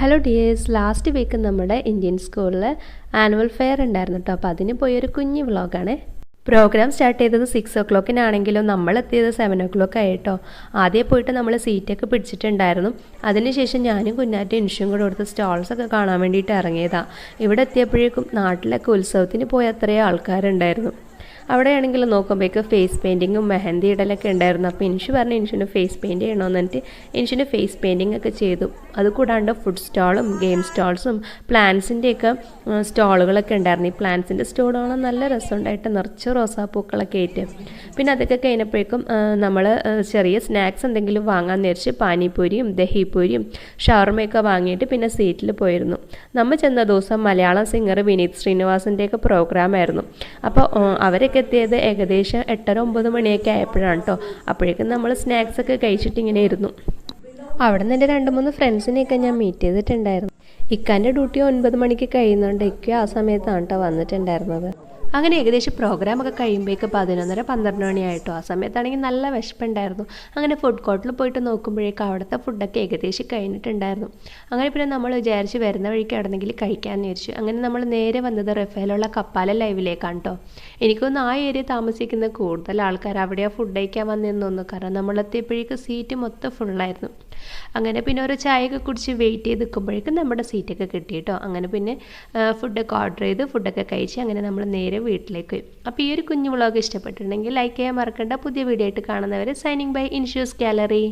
Hello dears, last week നമ്മുടെ Indian സ്കൂളിൽ annual fair ഉണ്ടായിരുന്നു കേട്ടോ. അപ്പോൾ അതിന് പോയൊരു കുഞ്ഞു വ്ളോഗാണ്. പ്രോഗ്രാം സ്റ്റാർട്ട് ചെയ്തത് 6 o'clock നമ്മളെത്തിയത് 7 o'clock ആയിട്ടോ. ആദ്യം പോയിട്ട് നമ്മൾ സീറ്റൊക്കെ പിടിച്ചിട്ടുണ്ടായിരുന്നു. അതിനുശേഷം ഞാനും കുഞ്ഞാറ്റും ഇൻഷും കൂടെ കൊടുത്ത് സ്റ്റോൾസൊക്കെ കാണാൻ വേണ്ടിയിട്ട് ഇറങ്ങിയതാണ്. ഇവിടെ എത്തിയപ്പോഴേക്കും നാട്ടിലൊക്കെ ഉത്സവത്തിന് പോയ അത്രയും ആൾക്കാരുണ്ടായിരുന്നു. അവിടെയാണെങ്കിൽ നോക്കുമ്പോഴേക്ക് ഫേസ് പെയിൻറ്റിങ്ങും മെഹന്തി ഇടലൊക്കെ ഉണ്ടായിരുന്നു. അപ്പോൾ ഇൻഷു പറഞ്ഞു ഇൻഷുവിന് ഫേസ് പെയിൻറ്റ് ചെയ്യണമെന്ന് പറഞ്ഞിട്ട് ഇൻഷുവിന് ഫേസ് പെയിൻറ്റിംഗ് ഒക്കെ ചെയ്തു. അതുകൂടാണ്ട് ഫുഡ് സ്റ്റാളും ഗെയിം സ്റ്റാൾസും പ്ലാന്റ്സിൻ്റെയൊക്കെ സ്റ്റാളുകളൊക്കെ ഉണ്ടായിരുന്നു. ഈ പ്ലാന്റ്സിൻ്റെ സ്റ്റോളാണ് നല്ല രസമുണ്ടായിട്ട് നിറച്ച് റോസാപ്പൂക്കളൊക്കെ ആയിട്ട്. പിന്നെ അതൊക്കെ കഴിഞ്ഞപ്പോഴേക്കും നമ്മൾ ചെറിയ സ്നാക്സ് എന്തെങ്കിലും വാങ്ങാൻ നേരിച്ച് പാനിപ്പൂരിയും ദഹിപ്പൂരിയും ഷവർമയൊക്കെ വാങ്ങിയിട്ട് പിന്നെ സീറ്റിൽ പോയിരുന്നു. നമ്മൾ ചെന്ന ദിവസം മലയാളം സിംഗർ വിനീത് ശ്രീനിവാസിൻ്റെയൊക്കെ പ്രോഗ്രാമായിരുന്നു. അപ്പോൾ അവരൊക്കെ എത്തിയത് ഏകദേശം 8-9 മണിയൊക്കെ ആയപ്പോഴാണ് കേട്ടോ. അപ്പോഴേക്കും നമ്മൾ സ്നാക്സൊക്കെ കഴിച്ചിട്ട് ഇങ്ങനെ ഇരുന്നു. അവിടെ നിന്ന് എൻ്റെ 2-3 ഫ്രണ്ട്സിനെയൊക്കെ ഞാൻ മീറ്റ് ചെയ്തിട്ടുണ്ടായിരുന്നു. ഇക്കാൻ്റെ ഡ്യൂട്ടി 9 മണിക്ക് കഴിയുന്നുണ്ട്. ഇക്ക ആ സമയത്താണ് കേട്ടോ വന്നിട്ടുണ്ടായിരുന്നത്. അങ്ങനെ ഏകദേശം പ്രോഗ്രാമൊക്കെ കഴിയുമ്പോഴേക്ക് 11-12 മണിയായിട്ടോ. ആ സമയത്താണെങ്കിൽ നല്ല വിശപ്പുണ്ടായിരുന്നു. അങ്ങനെ ഫുഡ് കോർട്ടിൽ പോയിട്ട് നോക്കുമ്പോഴേക്കും അവിടുത്തെ ഫുഡൊക്കെ ഏകദേശം കഴിഞ്ഞിട്ടുണ്ടായിരുന്നു. അങ്ങനെ പിന്നെ നമ്മൾ വിചാരിച്ച് വരുന്ന വഴിക്ക് എവിടെന്നെങ്കിലും കഴിക്കാമെന്ന് വിചാരിച്ചു. അങ്ങനെ നമ്മൾ നേരെ വന്നത് റഫേലുള്ള കപ്പാല ലൈവിലേക്കാണ് കേട്ടോ. എനിക്കൊന്ന് ആ ഏരിയ താമസിക്കുന്ന കൂടുതൽ ആൾക്കാർ അവിടെയാണ് ഫുഡ് കഴിക്കാൻ വന്നതെന്ന് തോന്നുന്നു. കാരണം നമ്മളെത്തിയപ്പോഴേക്കും സീറ്റ് മൊത്തം ഫുള്ളായിരുന്നു. അങ്ങനെ പിന്നെ ഒരു ചായയൊക്കെ കുടിച്ച് വെയിറ്റ് ചെയ്ത് നിൽക്കുമ്പോഴേക്കും നമ്മുടെ സീറ്റൊക്കെ കിട്ടി കേട്ടോ. അങ്ങനെ പിന്നെ ഫുഡൊക്കെ ഓർഡർ ചെയ്ത് ഫുഡൊക്കെ കഴിച്ച് അങ്ങനെ നമ്മൾ നേരെ വീട്ടിലേക്ക് പോയി. അപ്പോൾ ഈ ഒരു കുഞ്ഞു വ്ളോഗ് ഇഷ്ടപ്പെട്ടിട്ടുണ്ടെങ്കിൽ ലൈക്ക് ചെയ്യാൻ മറക്കണ്ട. പുതിയ വീഡിയോ ആയിട്ട് കാണുന്നവരെ സൈനിങ് ബൈ ഇൻഷൂസ് ഗാലറി.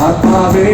ആത്മാവേ